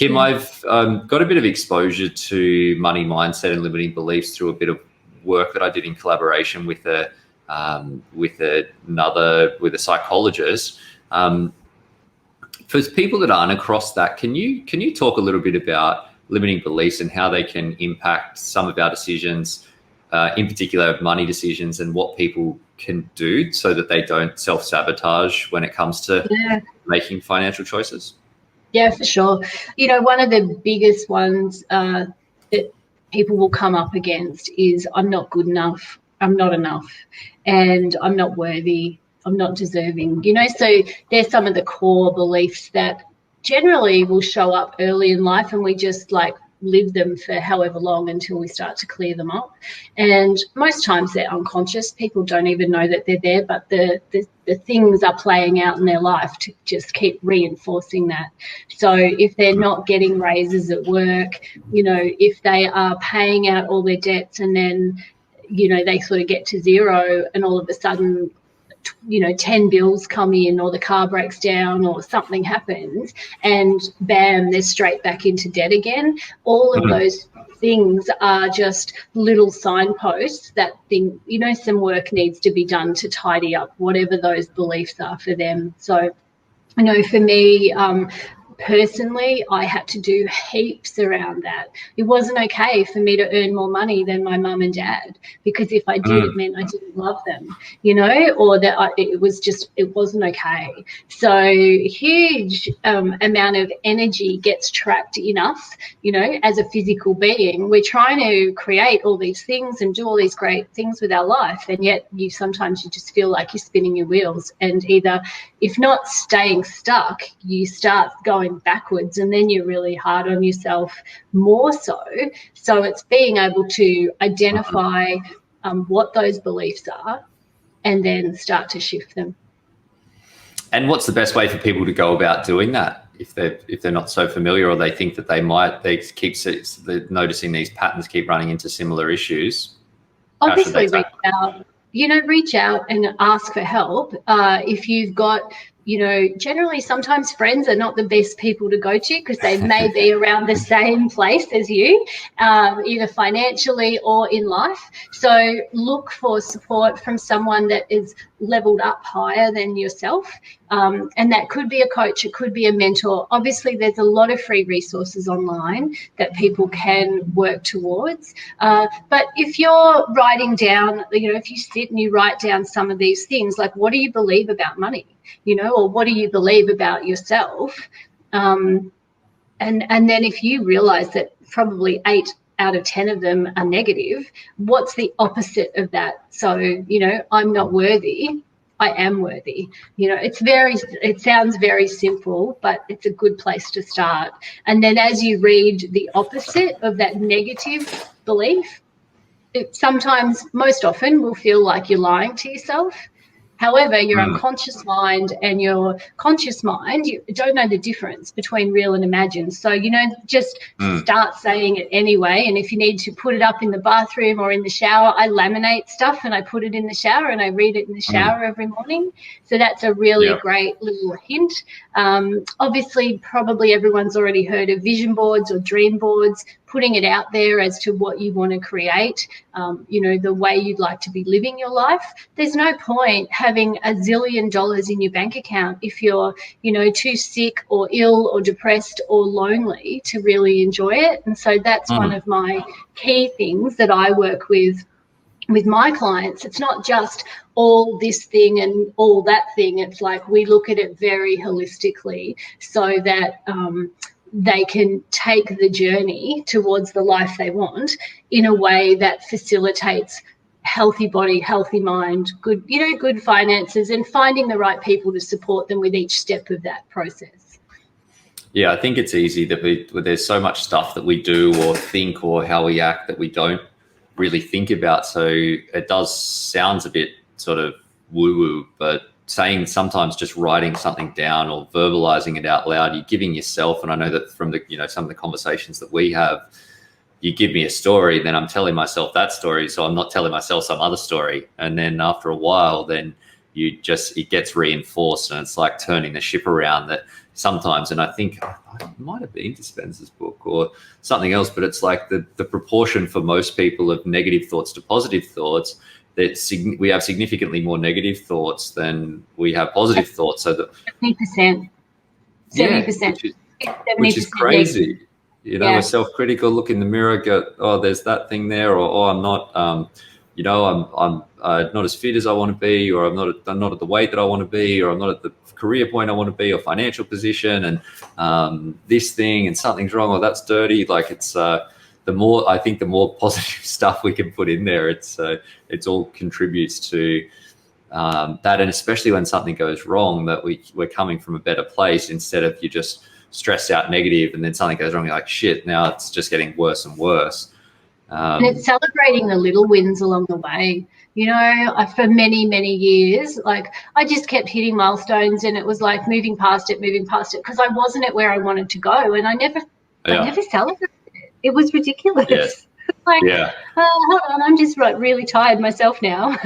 Kym, I've got a bit of exposure to money mindset and limiting beliefs through a bit of work that I did in collaboration with a psychologist. For people that aren't across that, can you talk a little bit about limiting beliefs and how they can impact some of our decisions, in particular money decisions, and what people can do so that they don't self-sabotage when it comes to making financial choices? Yeah, for sure. One of the biggest ones that people will come up against is I'm not good enough, I'm not enough, and I'm not worthy, I'm not deserving. So there's some of the core beliefs that generally will show up early in life, and we just live them for however long until we start to clear them up. And most times they're unconscious. People don't even know that they're there, but the things are playing out in their life to just keep reinforcing that. So if they're not getting raises at work, if they are paying out all their debts and then, they sort of get to zero and all of a sudden 10 bills come in, or the car breaks down, or something happens, and bam, they're straight back into debt again. All of those things are just little signposts that some work needs to be done to tidy up whatever those beliefs are for them. So, for me, personally, I had to do heaps around that. It wasn't okay for me to earn more money than my mum and dad, because if I did, it meant I didn't love them, or that it wasn't okay. So huge amount of energy gets trapped in us, as a physical being. We're trying to create all these things and do all these great things with our life, and yet sometimes you just feel like you're spinning your wheels, and either, if not staying stuck, you start going backwards, and then you're really hard on yourself more so. So it's being able to identify what those beliefs are and then start to shift them. And what's the best way for people to go about doing that if they're not so familiar, or they think that they keep noticing these patterns keep running into similar issues? Obviously reach out and ask for help. If you've got, generally sometimes friends are not the best people to go to, because they may be around the same place as you, either financially or in life. So look for support from someone that is leveled up higher than yourself. And that could be a coach, it could be a mentor. Obviously, there's a lot of free resources online that people can work towards. But if you're writing down, if you sit and you write down some of these things, like what do you believe about money, or what do you believe about yourself? And then if you realize that probably 8 out of 10 of them are negative, what's the opposite of that? So, I'm not worthy, I am worthy. It sounds very simple, but it's a good place to start. And then as you read the opposite of that negative belief, most often will feel like you're lying to yourself. However, your unconscious mind and your conscious mind, you don't know the difference between real and imagined. So, just start saying it anyway. And if you need to put it up in the bathroom or in the shower, I laminate stuff and I put it in the shower and I read it in the shower every morning. So that's a really great little hint. Obviously, probably everyone's already heard of vision boards or dream boards, putting it out there as to what you want to create, the way you'd like to be living your life. There's no point having $1 zillion in your bank account if you're, too sick or ill or depressed or lonely to really enjoy it. And so that's one of my key things that I work with my clients. It's not just all this thing and all that thing. It's like we look at it very holistically so that they can take the journey towards the life they want in a way that facilitates healthy body, healthy mind, good finances, and finding the right people to support them with each step of that process. Yeah, I think it's easy that there's so much stuff that we do or think or how we act that we don't really think about. So it sounds a bit sort of woo-woo, but sometimes just writing something down or verbalizing it out loud, you're giving yourself, and I know that from the some of the conversations that we have, you give me a story, then I'm telling myself that story, so I'm not telling myself some other story. And then after a while, then it gets reinforced, and it's like turning the ship around that sometimes. And I think it might have been Dispenza's book or something else, but it's like the proportion for most people of negative thoughts to positive thoughts, that we have significantly more negative thoughts than we have positive thoughts. So that 70%, 70%, which is crazy. You know, we're self-critical, look in the mirror, go, oh, there's that thing there, or oh, I'm not, you know, I'm not as fit as I want to be, or I'm not at the weight that I want to be, or I'm not at the career point I want to be, or financial position, and this thing, and something's wrong, or that's dirty. Like it's the more positive stuff we can put in there, it's all contributes to that, and especially when something goes wrong, that we're coming from a better place instead of you just stressed out negative, and then something goes wrong, you're like, shit, now it's just getting worse and worse. And it's celebrating the little wins along the way. You know, for many, many years, like I just kept hitting milestones, and it was like moving past it, because I wasn't at where I wanted to go, and I never celebrated it. It was ridiculous. Yeah. Like, hold on, I'm just really tired myself now.